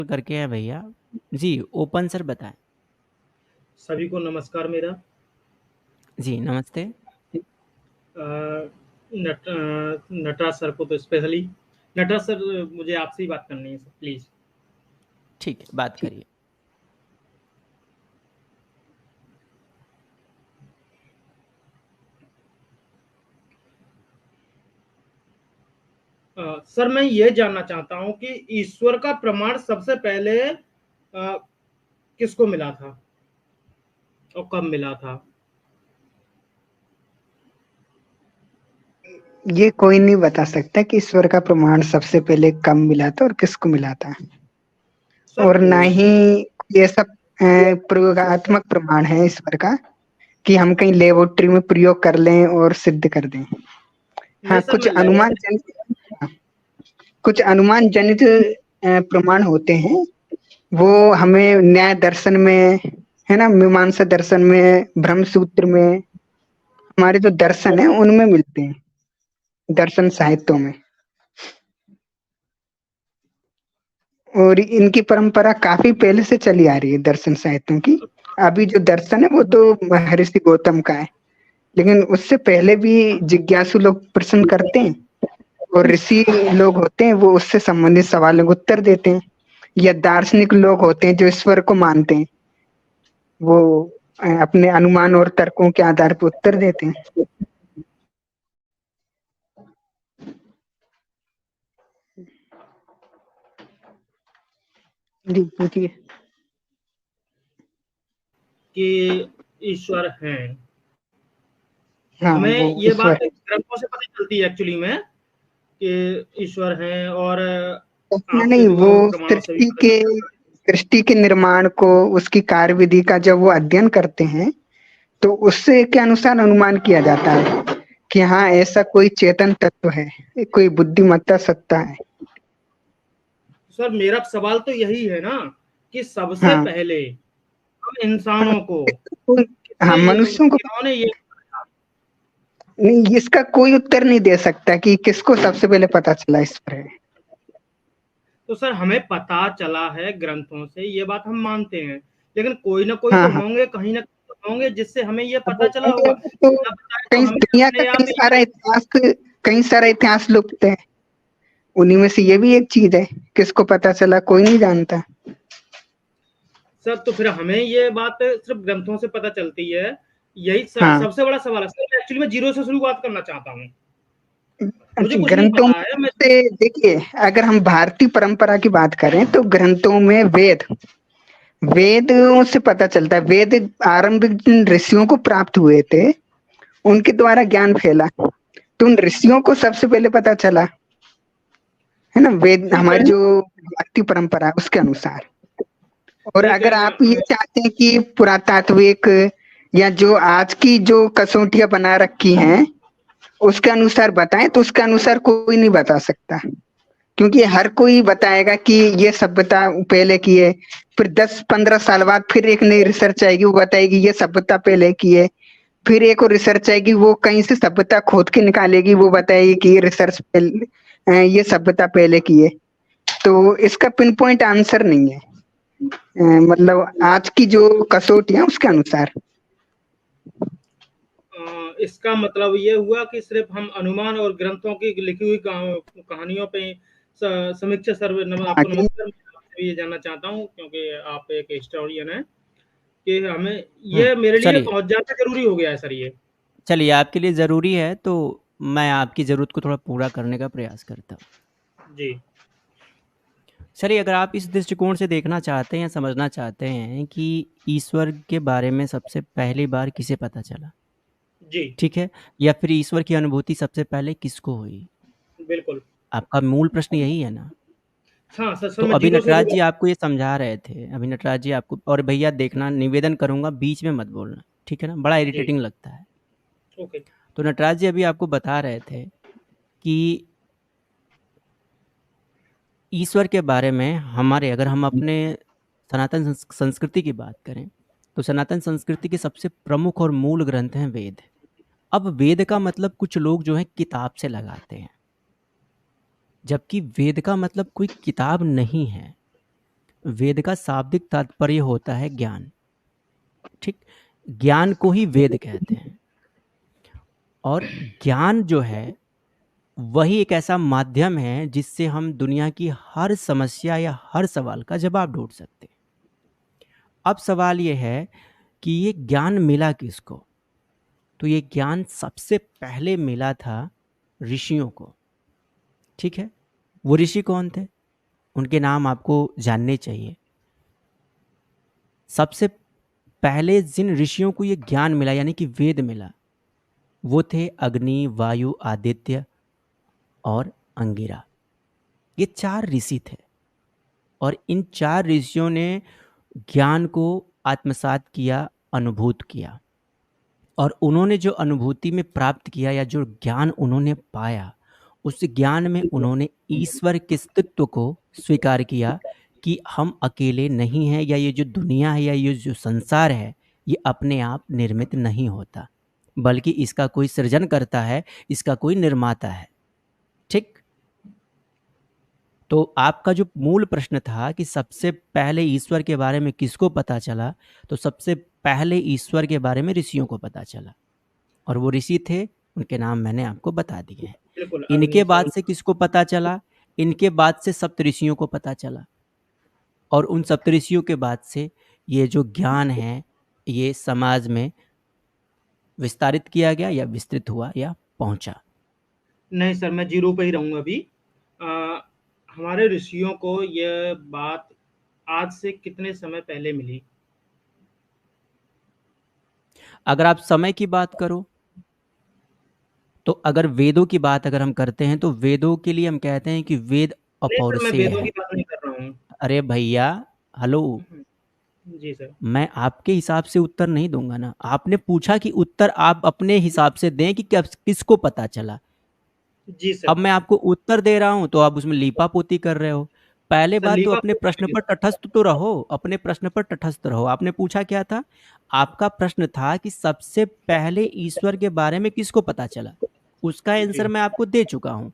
करके हैं भैया जी। ओपन सर बताएं। सभी को नमस्कार मेरा। जी नमस्ते। अ, नटराज सर को तो स्पेशली। नटराज सर, मुझे आपसे ही बात करनी है सर, प्लीज। ठीक है, बात करिए। सर, मैं ये जानना चाहता हूँ कि ईश्वर का प्रमाण सबसे पहले किसको मिला था और कब मिला था? ये कोई नहीं बता सकता कि ईश्वर का प्रमाण सबसे पहले कब मिला था और किसको मिला था। सर और वो ना ही ये सब प्रयोगात्मक प्रमाण है ईश्वर का कि हम कहीं लेबोरेटरी में प्रयोग कर लें और सिद्ध कर दें। नहीं हाँ, सर, मैं कुछ अनुमान जनित प्रमाण होते हैं। वो हमें न्याय दर्शन में, है ना, मीमांसा दर्शन में, ब्रह्म सूत्र में, हमारे जो दर्शन है उनमें मिलते हैं, दर्शन साहित्यों में। और इनकी परंपरा काफी पहले से चली आ रही है दर्शन साहित्यों की। अभी जो दर्शन है वो तो महर्षि गौतम का है, लेकिन उससे पहले भी जिज्ञासु लोग प्रश्न करते हैं और ऋषि लोग होते हैं वो उससे संबंधित सवालों को उत्तर देते हैं, या दार्शनिक लोग होते हैं जो ईश्वर को मानते हैं, वो अपने अनुमान और तर्कों के आधार पर उत्तर देते हैं। जी पूछिए। कि ईश्वर हैं, तो हाँ, हमें वो ये ईश्वर बात है। ग्रंथों से पता चलती है एक्चुअली में कि ईश्वर हैं, और नहीं आपसे नहीं, जो वो प्रमाणों से भी पता चलता है। सृष्टि के निर्माण को, उसकी कार्य विधि का जब वो अध्ययन करते हैं तो उससे के अनुसार अनुमान किया जाता है कि हाँ, ऐसा कोई चेतन तत्व है, कोई बुद्धिमत्ता सत्ता है। सर, मेरा सवाल तो यही है ना कि सबसे हाँ पहले हम इंसानों को हाँ, हाँ, किसने मनुष्यों को। किन्होंने ये नहीं, इसका कोई उत्तर नहीं दे सकता कि किसको सबसे पहले पता चला इस पर। तो सर, हमें पता चला है ग्रंथों से, ये बात हम मानते हैं, लेकिन कोई ना कोई हाँ तो हाँ। होंगे, कहीं ना कहीं तो होंगे जिससे हमें ये अब पता वो चला होंगे, होगा। वो तो ना बताए तो कई हमें दुनिया का अपने आप में ये। कई सारा इतिहास लुप्त है, उन्हीं में से ये भी एक चीज है। किसको पता चला कोई नहीं जानता। सर, तो फिर हमें ये बात सिर्फ ग्रंथों से पता चलती है, यही हाँ, सबसे बड़ा सवाल है सर। एक्चुअली मैं जीरो से शुरुआत करना चाहता हूँ, मुझे अच्छा, कुछ नहीं ग्रंथों पता में है मैं। से देखिए, अगर हम भारतीय परंपरा की बात करें तो ग्रंथों में वेदों से पता चलता है। वेद आरंभिक जिन ऋषियों को प्राप्त हुए थे उनके द्वारा ज्ञान फैला, तो उन ऋषियों को सबसे पहले पता चला, है ना, वेद ठीक है। हमारी जो भारतीय परंपरा है उसके अनुसार। और ठीक अगर है। आप ये चाहते हैं कि पुरातात्विक या जो आज की जो कसौटियां बना रखी हैं उसके अनुसार बताएं, तो उसके अनुसार कोई नहीं बता सकता, क्योंकि हर कोई बताएगा कि ये सभ्यता पहले की है। फिर 10-15 साल बाद फिर एक नई रिसर्च आएगी, वो बताएगी ये सभ्यता पहले की है। फिर एक और रिसर्च आएगी, वो कहीं से सभ्यता खोद के निकालेगी, वो बताएगी कि ये ये सभ्यता पहले की है। तो इसका पिन पॉइंट आंसर नहीं है। मतलब आज की जो कसौटी है उसके अनुसार। इसका मतलब ये हुआ कि सिर्फ हम अनुमान और ग्रंथों की लिखी हुई कहानियों पे समीक्षा सर्वे हाँ, आपको नमस्कार। मैं आपसे ये जानना चाहता हूँ, क्योंकि आप एक हिस्टोरियन हैं, कि हमें ये मेरे लिए चलिए बहुत ज़्यादा ज़रूरी हो गया है सर ये। चलिए, आपके लिए ज़रूरी है तो मैं आपकी ज़रूरत को थोड़ा पूरा करने का प्रयास करता हूँ। जी। चलिए, अगर आप इस दृष्टिकोण से देखना चाहते हैं या समझना चाहते हैं कि ईश्वर के बारे में सबसे पहली बार किसे पता चला, जी। ठीक है, या फिर ईश्वर की अनुभूति सबसे पहले किसको हुई, बिल्कुल। आपका मूल प्रश्न यही है ना? हाँ सर, सर तो मैं अभी जीरो से नटराज जी शुरुआत। आपको ये समझा रहे थे, अभी नटराज जी आपको, और भैया देखना, निवेदन करूँगा बीच में मत बोलना, ठीक है ना? बड़ा जी। इरिटेटिंग लगता है। ओके। तो नटराज जी अभी आपको बता रहे थे कि ईश्वर के बारे में हमारे, अगर हम अपने सनातन संस्कृति की बात करें, तो सनातन संस्कृति के सबसे प्रमुख और मूल ग्रंथ हैं वेद। अब वेद का मतलब कुछ लोग जो है किताब से लगाते हैं, जबकि वेद का मतलब कोई किताब नहीं है। वेद का शाब्दिक तात्पर्य होता है ज्ञान। ठीक, ज्ञान को ही वेद कहते हैं। और ज्ञान जो है वही एक ऐसा माध्यम है जिससे हम दुनिया की हर समस्या या हर सवाल का जवाब ढूंढ सकते हैं। अब सवाल ये है कि ये ज्ञान मिला किसको? तो ये ज्ञान सबसे पहले मिला था ऋषियों को। ठीक है, वो ऋषि कौन थे? उनके नाम आपको जानने चाहिए। सबसे पहले जिन ऋषियों को ये ज्ञान मिला यानी कि वेद मिला, वो थे अग्नि, वायु, आदित्य और अंगिरा। ये 4 ऋषि थे और इन 4 ऋषियों ने ज्ञान को आत्मसात किया, अनुभूत किया। और उन्होंने जो अनुभूति में प्राप्त किया या जो ज्ञान उन्होंने पाया, उस ज्ञान में उन्होंने ईश्वर के अस्तित्व को स्वीकार किया कि हम अकेले नहीं हैं, या ये जो दुनिया है या ये जो संसार है ये अपने आप निर्मित नहीं होता, बल्कि इसका कोई सृजन करता है, इसका कोई निर्माता है। ठीक, तो आपका जो मूल प्रश्न था कि सबसे पहले ईश्वर के बारे में किसको पता चला, तो सबसे पहले ईश्वर के बारे में ऋषियों को पता चला। और वो ऋषि थे, उनके नाम मैंने आपको बता दिए हैं। बिल्कुल। इनके बाद से किसको पता चला? इनके बाद से सप्तऋषियों को पता चला। और उन सप्तऋषियों के बाद से ये जो ज्ञान है ये समाज में विस्तारित किया गया या विस्तृत हुआ या पहुंचा। नहीं सर, मैं 0 पे ही रहूंगा अभी। हमारे ऋषियों को यह बात आज से कितने समय पहले मिली? अगर आप समय की बात करो तो अगर वेदों की बात अगर हम करते हैं तो वेदों के लिए हम कहते हैं कि वेद नहीं सर, मैं अपौरुषेय वेदों है। की बात नहीं कर रहा हूँ। अरे भैया, हेलो, जी सर। मैं आपके हिसाब से उत्तर नहीं दूंगा ना। आपने पूछा कि उत्तर आप अपने हिसाब से दें कि किसको पता चला। जी सर। अब मैं आपको उत्तर दे रहा हूं तो आप उसमें लीपापोती कर रहे हो। पहले सर, बात तो अपने लीपापोती प्रश्न पर तटस्थ तो रहो, अपने प्रश्न पर तटस्थ रहो। आपने पूछा क्या था? आपका प्रश्न था कि सबसे पहले ईश्वर के बारे में किसको पता चला। उसका आंसर मैं आपको दे चुका हूं।